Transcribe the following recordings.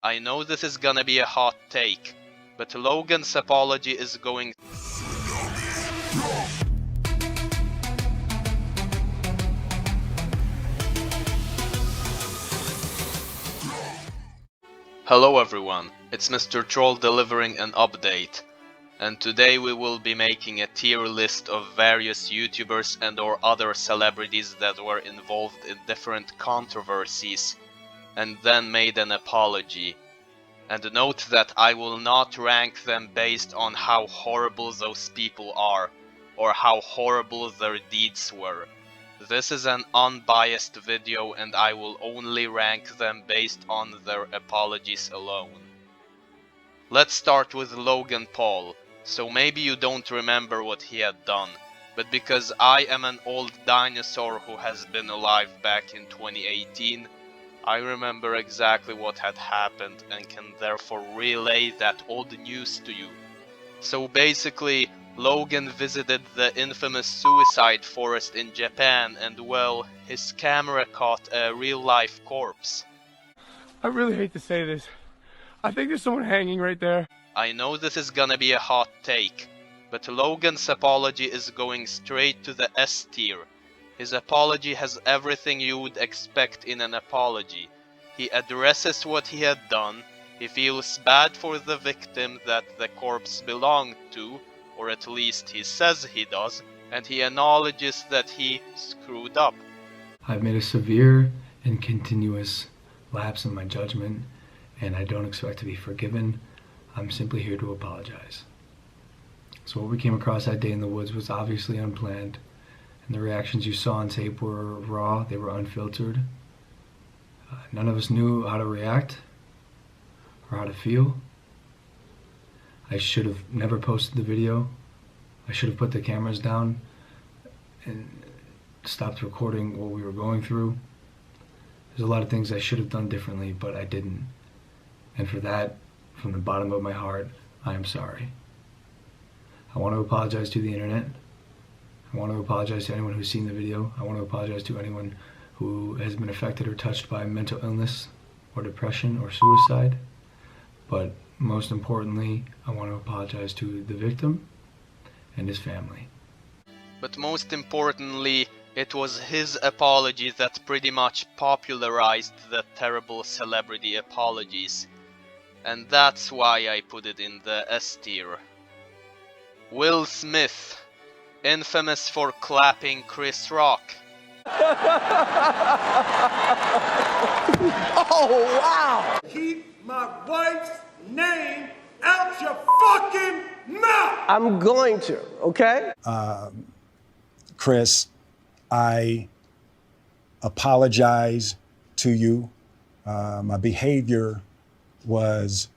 I know this is gonna be a hot take, but Logan's apology is going... Hello everyone, it's Mr. Troll delivering an update, and today we will be making a tier list of various YouTubers and or other celebrities that were involved in different controversies and then made an apology. And note that I will not rank them based on how horrible those people are, or how horrible their deeds were. This is an unbiased video and I will only rank them based on their apologies alone. Let's start with Logan Paul. So maybe you don't remember what he had done, but because I am an old dinosaur who has been alive back in 2018, I remember exactly what had happened and can therefore relay that old news to you. So basically, Logan visited the infamous suicide forest in Japan and well, his camera caught a real-life corpse. I really hate to say this. I think there's someone hanging right there. I know this is gonna be a hot take, but Logan's apology is going straight to the S tier. His apology has everything you would expect in an apology. He addresses what he had done, he feels bad for the victim that the corpse belonged to, or at least he says he does, and he acknowledges that he screwed up. I've made a severe and continuous lapse in my judgment, and I don't expect to be forgiven. I'm simply here to apologize. So what we came across that day in the woods was obviously unplanned. And the reactions you saw on tape were raw, they were unfiltered. None of us knew how to react or how to feel. I should have never posted the video. I should have put the cameras down and stopped recording what we were going through. There's a lot of things I should have done differently, but I didn't. And for that, from the bottom of my heart, I am sorry. I want to apologize to the internet. I want to apologize to anyone who's seen the video. I want to apologize to anyone who has been affected or touched by mental illness or depression or suicide. But most importantly, I want to apologize to the victim and his family. But most importantly, it was his apology that pretty much popularized the terrible celebrity apologies. And that's why I put it in the S tier. Will Smith, infamous for clapping Chris Rock. Oh, wow! Keep my wife's name out your fucking mouth! I'm going to, okay? Chris, I apologize to you. My behavior was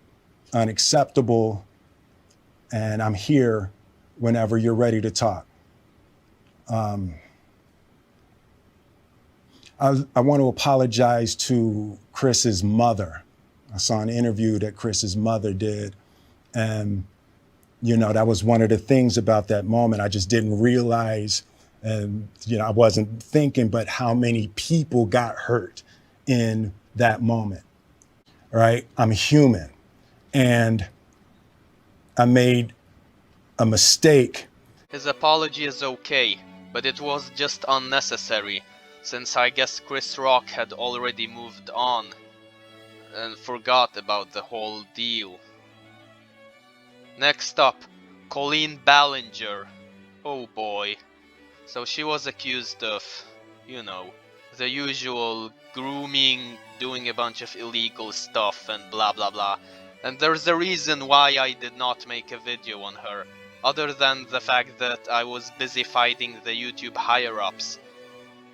unacceptable, and I'm here whenever you're ready to talk. I want to apologize to Chris's mother. I saw an interview that Chris's mother did, and you know, that was one of the things about that moment. I just didn't realize, and you know, I wasn't thinking, but how many people got hurt in that moment, right? I'm human, and I made a mistake. His apology is okay, but it was just unnecessary, since I guess Chris Rock had already moved on and forgot about the whole deal. Next up, Colleen Ballinger. Oh boy. So she was accused of, you know, the usual grooming, doing a bunch of illegal stuff and blah blah blah. And there's a reason why I did not make a video on her, other than the fact that I was busy fighting the YouTube higher-ups.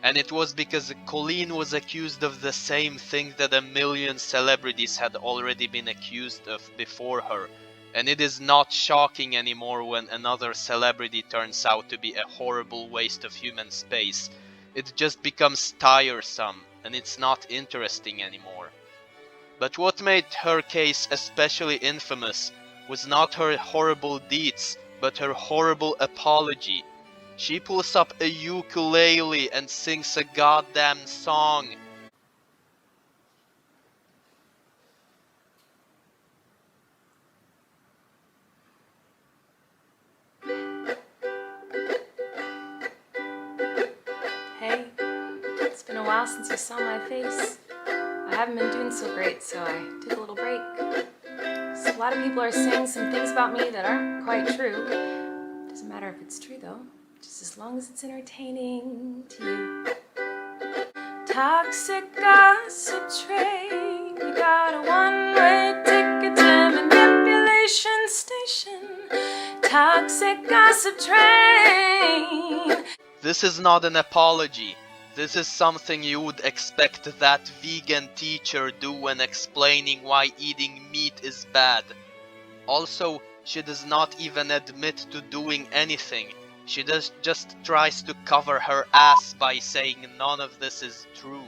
And it was because Colleen was accused of the same thing that a million celebrities had already been accused of before her. And it is not shocking anymore when another celebrity turns out to be a horrible waste of human space. It just becomes tiresome, and it's not interesting anymore. But what made her case especially infamous was not her horrible deeds, but her horrible apology. She pulls up a ukulele and sings a goddamn song. while since you saw my face. I haven't been doing so great, so I took a little break. So a lot of people are saying some things about me that aren't quite true. Doesn't matter if it's true though, just as long as it's entertaining to you. Toxic gossip train, you got a one-way ticket to manipulation station. Toxic gossip train. This is not an apology. This is something you would expect that vegan teacher do when explaining why eating meat is bad. Also, she does not even admit to doing anything. She just tries to cover her ass by saying none of this is true.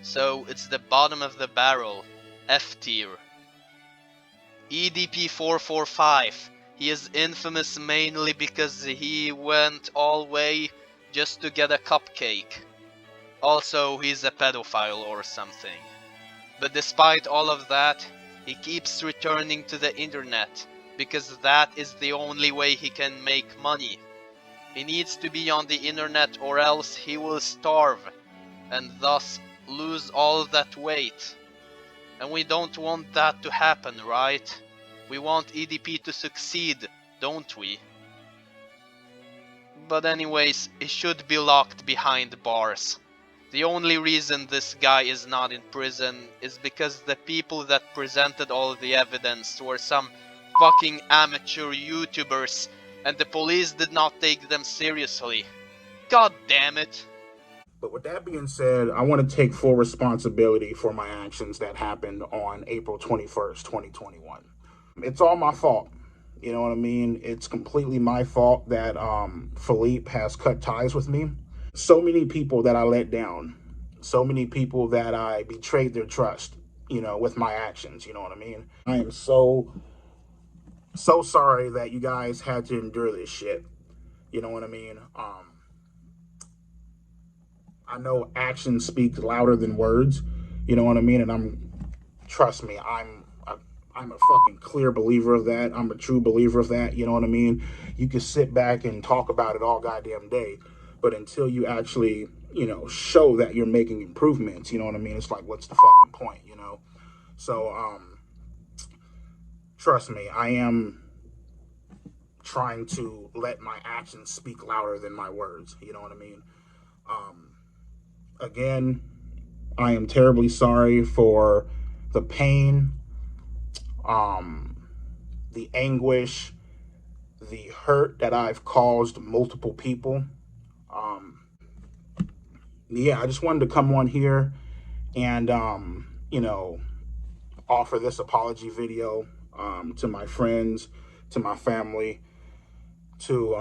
So it's the bottom of the barrel, F tier. EDP 445. He is infamous mainly because he went all way just to get a cupcake. Also, he's a pedophile or something. But despite all of that, he keeps returning to the internet, because that is the only way he can make money. He needs to be on the internet or else he will starve, and thus lose all that weight. And we don't want that to happen, right? We want EDP to succeed, don't we? But anyways, he should be locked behind bars. The only reason this guy is not in prison is because the people that presented all the evidence were some fucking amateur YouTubers, and the police did not take them seriously. God damn it. But with that being said, I want to take full responsibility for my actions that happened on April 21st, 2021. It's all my fault. You know what I mean? It's completely my fault that Philippe has cut ties with me. So many people that I let down. So many people that I betrayed their trust, you know, with my actions. You know what I mean? I am so sorry that you guys had to endure this shit. You know what I mean? I know actions speak louder than words. You know what I mean? And trust me, I'm a fucking clear believer of that. I'm a true believer of that. You know what I mean? You can sit back and talk about it all goddamn day, but until you actually, you know, show that you're making improvements, you know what I mean? It's like, what's the fucking point, you know? So, trust me, I am trying to let my actions speak louder than my words. You know what I mean? Again, I am terribly sorry for the pain, the anguish, the hurt that I've caused multiple people. Yeah, I just wanted to come on here and, you know, offer this apology video to my friends, to my family, to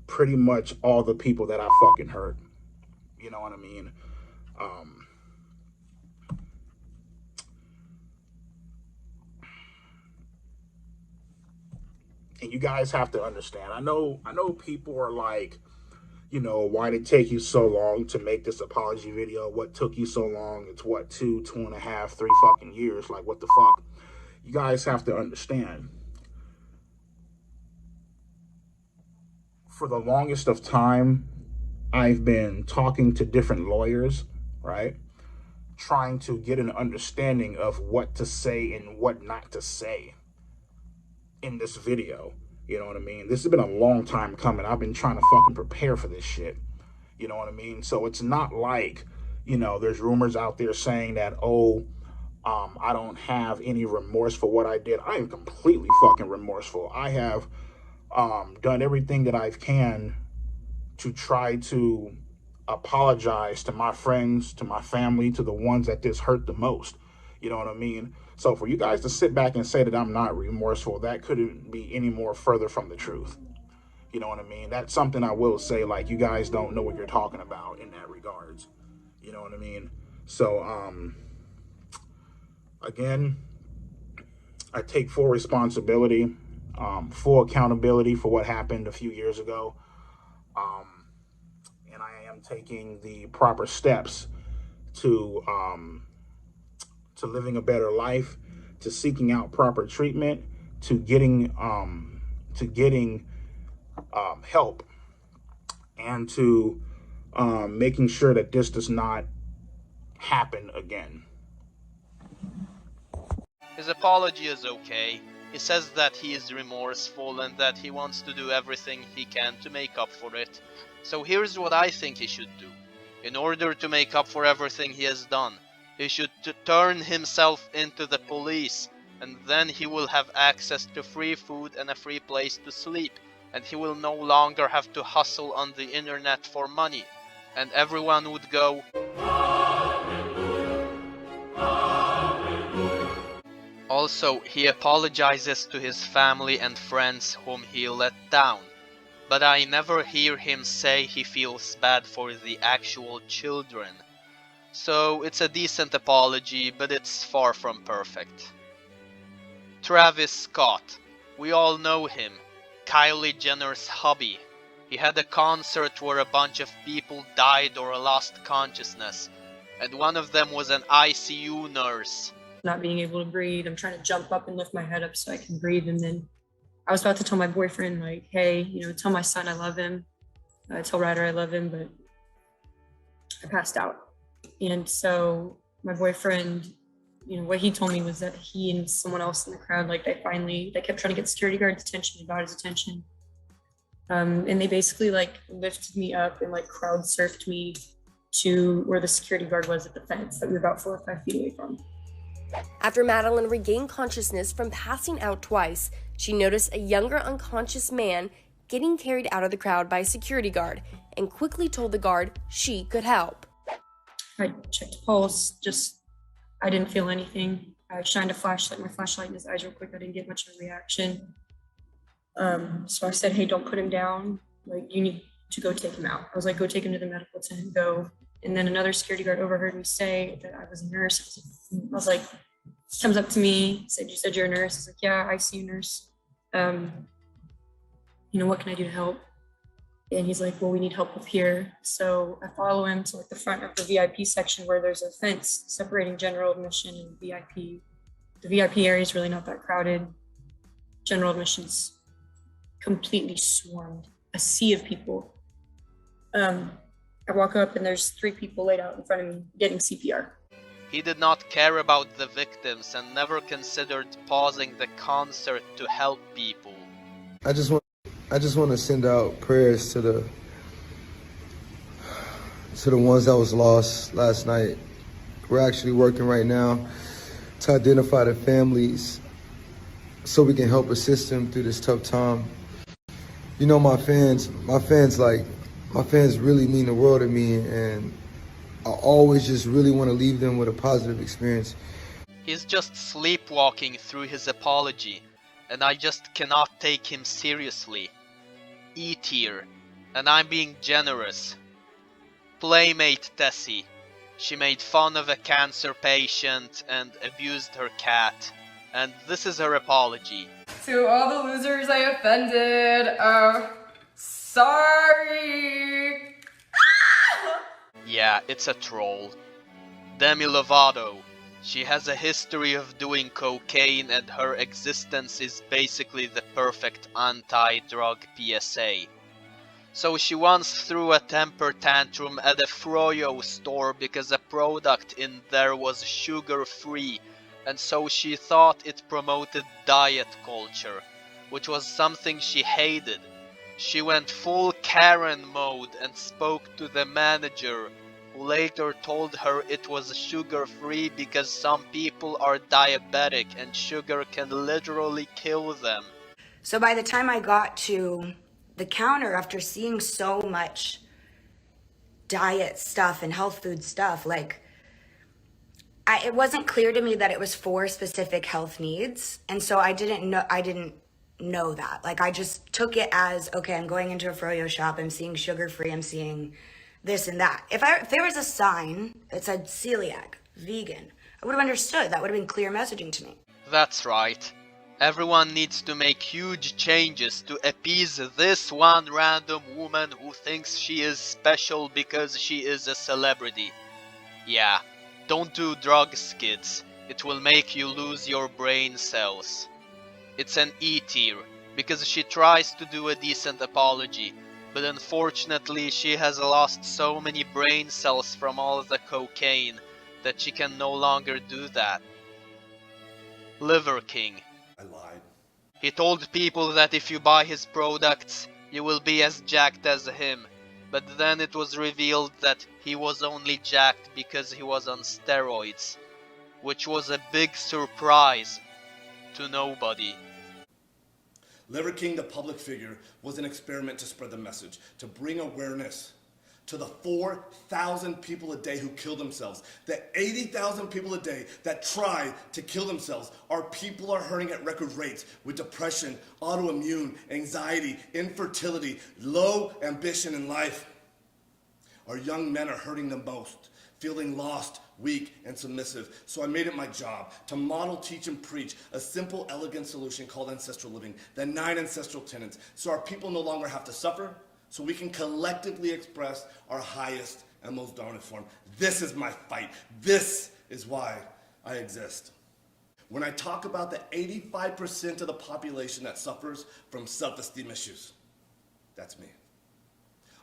pretty much all the people that I fucking hurt. You know what I mean? And you guys have to understand. I know people are like, you know, why did it take you so long to make this apology video? What took you so long? It's what, 2.5, 3 fucking years. Like, what the fuck? You guys have to understand. For the longest of time, I've been talking to different lawyers, right? Trying to get an understanding of what to say and what not to say in this video. You know what I mean? This has been a long time coming. I've been trying to fucking prepare for this shit. You know what I mean? So it's not like, you know, there's rumors out there saying that, oh, I don't have any remorse for what I did. I am completely fucking remorseful. I have done everything that I can to try to apologize to my friends, to my family, to the ones that this hurt the most. You know what I mean? So for you guys to sit back and say that I'm not remorseful, that couldn't be any more further from the truth. You know what I mean? That's something I will say, like, you guys don't know what you're talking about in that regards. You know what I mean? So, again, I take full responsibility, full accountability for what happened a few years ago. And I am taking the proper steps to living a better life, to seeking out proper treatment, to getting help, and to making sure that this does not happen again. His apology is okay. He says that he is remorseful and that he wants to do everything he can to make up for it. So here's what I think he should do. In order to make up for everything he has done, he should turn himself into the police, and then he will have access to free food and a free place to sleep, and he will no longer have to hustle on the internet for money, and everyone would go, Also, he apologizes to his family and friends whom he let down, but I never hear him say he feels bad for the actual children. So it's a decent apology, but it's far from perfect. Travis Scott. We all know him. Kylie Jenner's hubby. He had a concert where a bunch of people died or lost consciousness, and one of them was an ICU nurse. Not being able to breathe. I'm trying to jump up and lift my head up so I can breathe. And then I was about to tell my boyfriend, like, hey, tell my son I love him. Tell Ryder I love him, but I passed out. And so my boyfriend, what he told me was that he and someone else in the crowd, they kept trying to get security guard's attention. They got his attention. And they basically lifted me up and crowd surfed me to where the security guard was at the fence that we were about 4 or 5 feet away from. After Madeline regained consciousness from passing out twice, she noticed a younger unconscious man getting carried out of the crowd by a security guard and quickly told the guard she could help. I checked pulse, I didn't feel anything. I shined my flashlight in his eyes real quick. I didn't get much of a reaction. So I said, hey, don't put him down. You need to go take him out. I was like, go take him to the medical tent, go. And then another security guard overheard me say that I was a nurse. I was like, comes up to me, said, you said you're a nurse? I was like, yeah, ICU nurse. What can I do to help? And he's like, well, we need help up here. So I follow him to the front of the VIP section where there's a fence separating general admission and VIP. The VIP area is really not that crowded. General admission's completely swarmed, a sea of people. I walk up and there's 3 people laid out in front of me getting CPR. He did not care about the victims and never considered pausing the concert to help people. I just want to send out prayers to the ones that was lost last night. We're actually working right now to identify the families so we can help assist them through this tough time. My fans really mean the world to me, and I always just really want to leave them with a positive experience. He's just sleepwalking through his apology, and I just cannot take him seriously. E-tier, and I'm being generous. Playmate Tessie. She made fun of a cancer patient and abused her cat, and this is her apology. To all the losers I offended, sorry! Yeah, it's a troll. Demi Lovato. She has a history of doing cocaine and her existence is basically the perfect anti-drug PSA. So she once threw a temper tantrum at a Froyo store because a product in there was sugar-free, and so she thought it promoted diet culture, which was something she hated. She went full Karen mode and spoke to the manager, who later told her it was sugar-free because some people are diabetic and sugar can literally kill them. So by the time I got to the counter, after seeing so much diet stuff and health food stuff, it wasn't clear to me that it was for specific health needs. And so I didn't know that. I just took it as, okay, I'm going into a froyo shop, I'm seeing sugar-free, I'm seeing this and that. If there was a sign that said celiac, vegan, I would have understood. That would have been clear messaging to me. That's right. Everyone needs to make huge changes to appease this one random woman who thinks she is special because she is a celebrity. Yeah, don't do drugs, kids. It will make you lose your brain cells. It's an E-tier, because she tries to do a decent apology, but unfortunately she has lost so many brain cells from all the cocaine that she can no longer do that. Liver King. I lied. He told people that if you buy his products, you will be as jacked as him. But then it was revealed that he was only jacked because he was on steroids, which was a big surprise to nobody. Liver King, the public figure, was an experiment to spread the message, to bring awareness to the 4,000 people a day who kill themselves, the 80,000 people a day that try to kill themselves. Our people are hurting at record rates with depression, autoimmune, anxiety, infertility, low ambition in life. Our young men are hurting the most, feeling lost, weak, and submissive. So I made it my job to model, teach, and preach a simple, elegant solution called ancestral living, the 9 ancestral tenets, so our people no longer have to suffer, so we can collectively express our highest and most dominant form. This is my fight. This is why I exist. When I talk about the 85% of the population that suffers from self-esteem issues, that's me.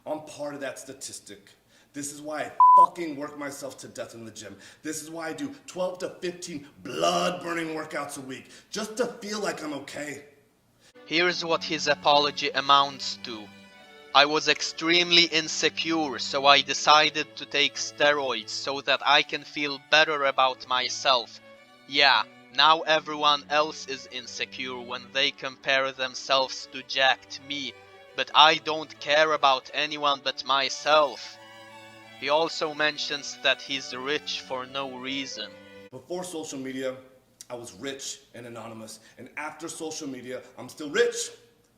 I'm part of that statistic. This is why I fucking work myself to death in the gym. This is why I do 12 to 15 blood-burning workouts a week, just to feel like I'm okay. Here's what his apology amounts to. I was extremely insecure, so I decided to take steroids so that I can feel better about myself. Yeah, now everyone else is insecure when they compare themselves to jacked me, but I don't care about anyone but myself. He also mentions that he's rich for no reason. Before social media, I was rich and anonymous, and after social media, I'm still rich,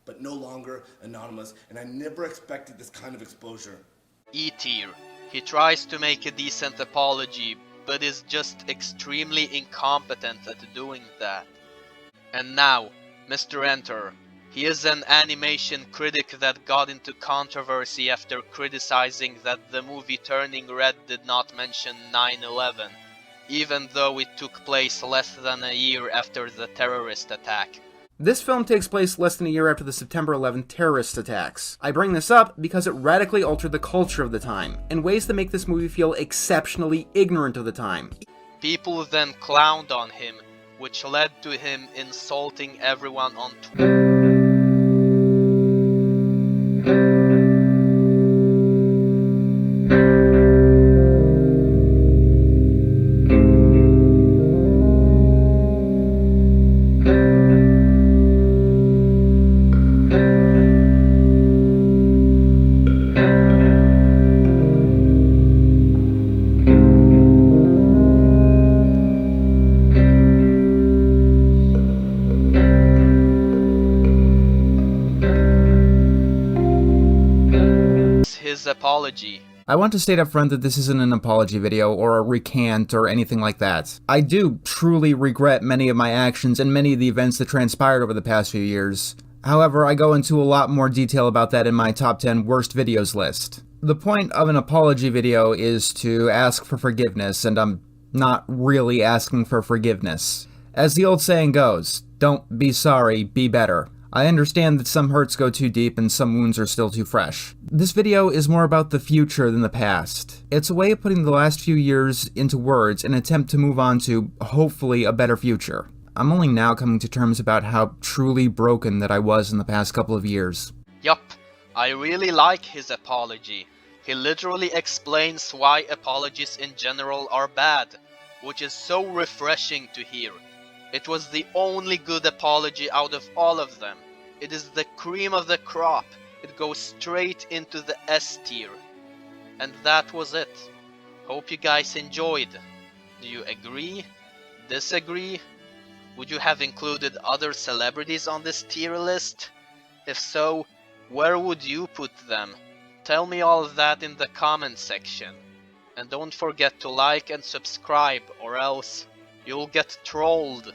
but no longer anonymous, and I never expected this kind of exposure. E-tier. He tries to make a decent apology, but is just extremely incompetent at doing that. And now, Mr. Enter. He is an animation critic that got into controversy after criticizing that the movie Turning Red did not mention 9/11, even though it took place less than a year after the terrorist attack. This film takes place less than a year after the September 11th terrorist attacks. I bring this up because it radically altered the culture of the time, in ways that make this movie feel exceptionally ignorant of the time. People then clowned on him, which led to him insulting everyone on Twitter. Apology. I want to state up front that this isn't an apology video or a recant or anything like that. I do truly regret many of my actions and many of the events that transpired over the past few years. However, I go into a lot more detail about that in my top 10 worst videos list. The point of an apology video is to ask for forgiveness, and I'm not really asking for forgiveness. As the old saying goes, don't be sorry, be better. I understand that some hurts go too deep and some wounds are still too fresh. This video is more about the future than the past. It's a way of putting the last few years into words in an attempt to move on to, hopefully, a better future. I'm only now coming to terms about how truly broken that I was in the past couple of years. Yup, I really like his apology. He literally explains why apologies in general are bad, which is so refreshing to hear. It was the only good apology out of all of them. It is the cream of the crop. It goes straight into the S tier. And that was it. Hope you guys enjoyed. Do you agree? Disagree? Would you have included other celebrities on this tier list? If so, where would you put them? Tell me all of that in the comment section. And don't forget to like and subscribe, or else you'll get trolled.